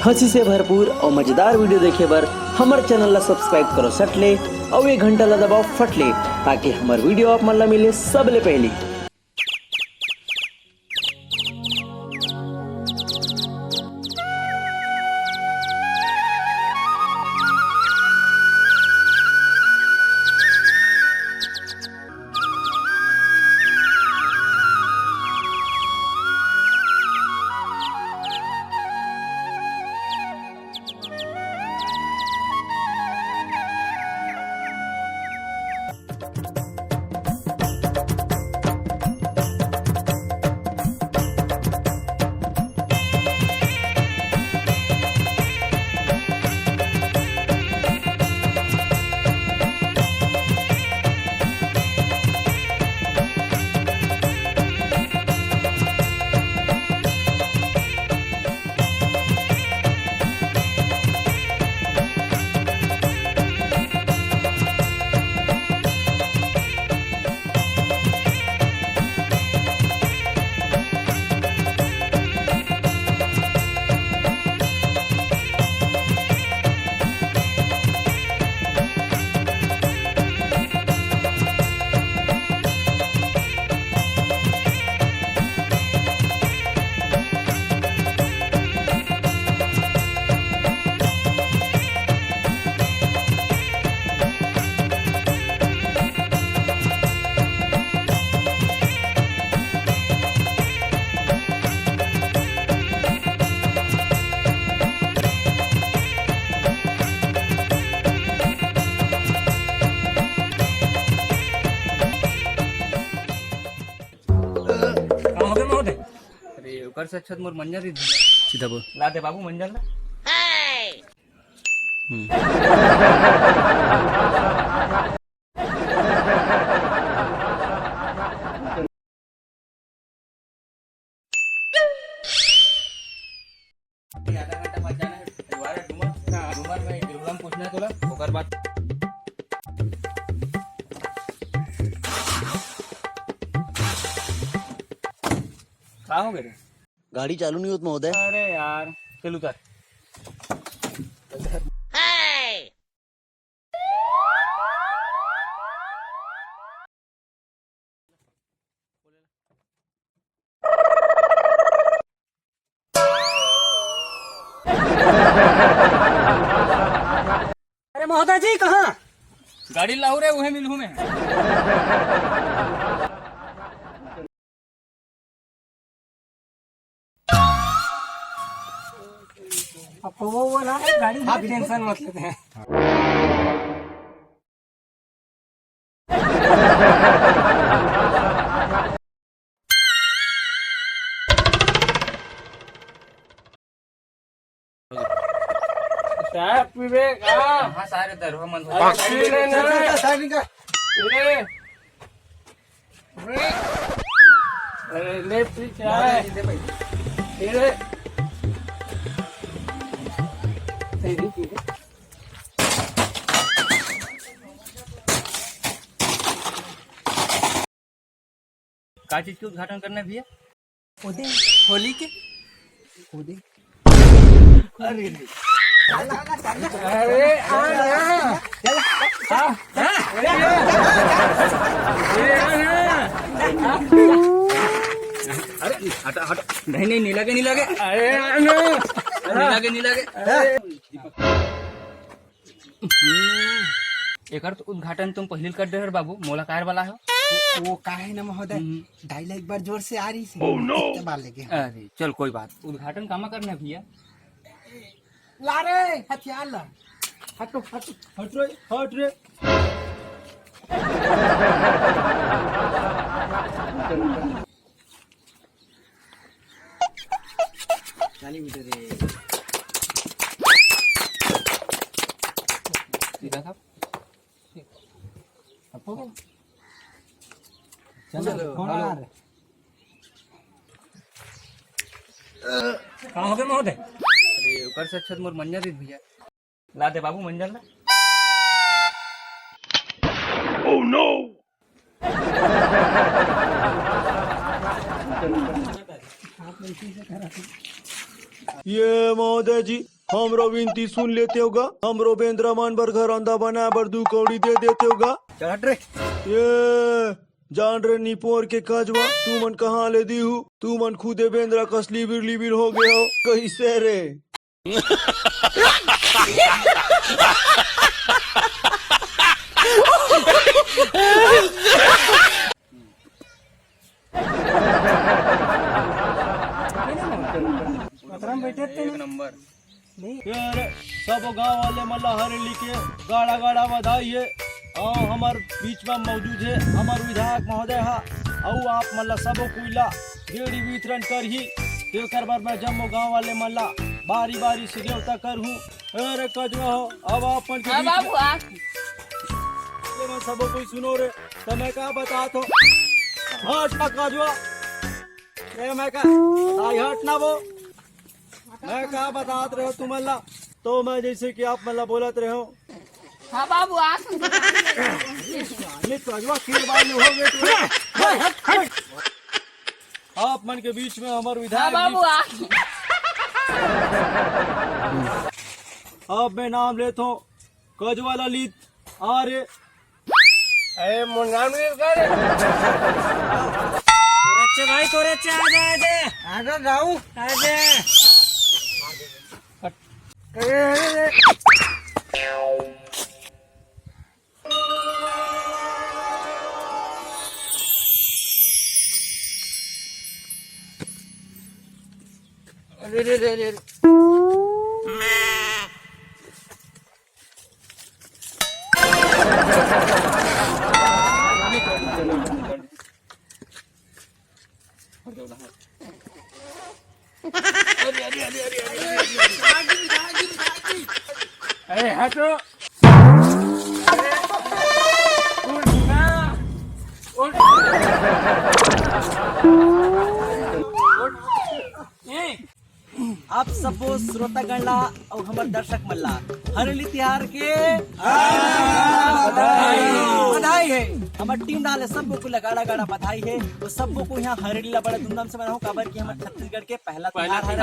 हंसी से भरपूर और मजेदार वीडियो देखे बर हमारे चैनल ला सब्सक्राइब करो सटले और ये घंटा ला दबाओ फटले ताकि हमारे वीडियो आप मन ला मिले सबले पहली। कर से अच्छा मोर मंजर ही सीधा बोल ला दे बाबू मंजर ला आधा घंटा बाद जाना है दोबारा डूमर में बिरगुलम पूछना है तोला ओकर बाद का हो गए गाड़ी चालू नहीं होत महोदय। अरे यार चल उतर अरे महोदय जी कहाँ? गाड़ी लाऊ रे उहे मिलहू में वो ना गाड़ी आप टेंशन मत लेते हैं साहब विवेक हाँ सारे दरवा मन ले प्लीज चाय का चीज के उद्घाटन करना भैया होली के अरे अरे अरे हटा हटा नहीं लगे अरे नहीं लगे एकर तो उद्घाटन तुम पहले कर दे बाबू मोला कार वाला हो वो काहे ना महोदय डायलॉग एक बार जोर से आ रही थी बार लेके अरे चल कोई बात उद्घाटन कामा करना भैया ला रे हथियार ला हटो हट रे चाली मीटर रे सीधा साहब चलो कौन आ रहा है? कहाँ हो गए महोदय अरे ओकर से अच्छा मोर मंजर ही भैया ला दे बाबू मंजर ला ओह नो ये महोदय जी हमरो विनती सुन लेते होगा, हमरो बेंद्रा मन बर घर अंदा बना बर 2 कौड़ी दे देते होगा। चल हट रे। ये जान रे निपोर के कजवा, तू मन कहाँ ले दी हूँ? तू मन खुदे बेंद्रा कसली बिर हो गए हो कैसे रे? एक नंबर। यार सब गांव वाले मल्ला हरेली के गाड़ा गाड़ा बधाई है। हमार बीच में मौजूद है हमार विधायक महोदय हा, और आप मल्ला सबो कोइला गेड़ी वितरण कर ही देकर बार मैं जम्मो गांव वाले मल्ला बारी बारी से देवता कर हूँ। अरे कजवा हो अब आप मन के बीच में सबो कोई सुनो रे, तो मैं क्या बता तो हट ना कजवा, मैं क्या हट ना वो, मैं क्या बतात रहे हो तुम अल्लाह? तो मैं जैसे कि आप मल्ला बोलत रहे हो। हाँ बाबू आप मन के बीच में हमारे हाँ विधायक बाबू अब मैं नाम लेता हूँ कजवा ललित आर्य। भाई तोरे आजा जाऊ अरे हटो। आप सबो श्रोतागण ला और हमार दर्शक मल्ला हरेली तिहार के बधाई है। हमार टीम डाले सबको को गाड़ा गाड़ा बधाई है। तो सबको को यहाँ हरेली ला बड़ा धूमधाम से मनाओ, काबर की हमारे छत्तीसगढ़ के पहला तिहार है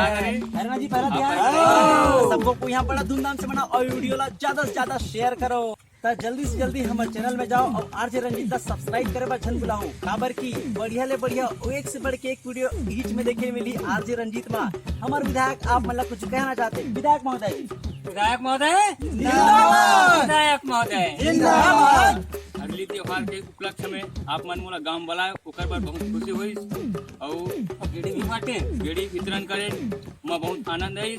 ना जी, पहला तिहार। सबको को यहाँ बड़ा धूमधाम से मनाओ और वीडियो ला ज्यादा से ज्यादा शेयर करो। तो जल्दी से जल्दी हमारे चैनल में जाओ और आरजे रंजीत का सब्सक्राइब करे बा झन बुलाओ, काबर की बढ़िया ले बढ़िया एक से बढ़ के एक वीडियो बीच में देखे मिली आरजे रंजीत में। हमारे विधायक आप मतलब कुछ कहना चाहते हैं? विधायक महोदय विधायक महोदय विधायक महोदय जिंदाबाद। अगली त्योहार के उपलक्ष्य में आप मन मोला गांव वाला ओकर पर बहुत खुशी हुई और गेड़ी भी बांटे गेड़ी वितरण करे मैं बहुत आनंद आई।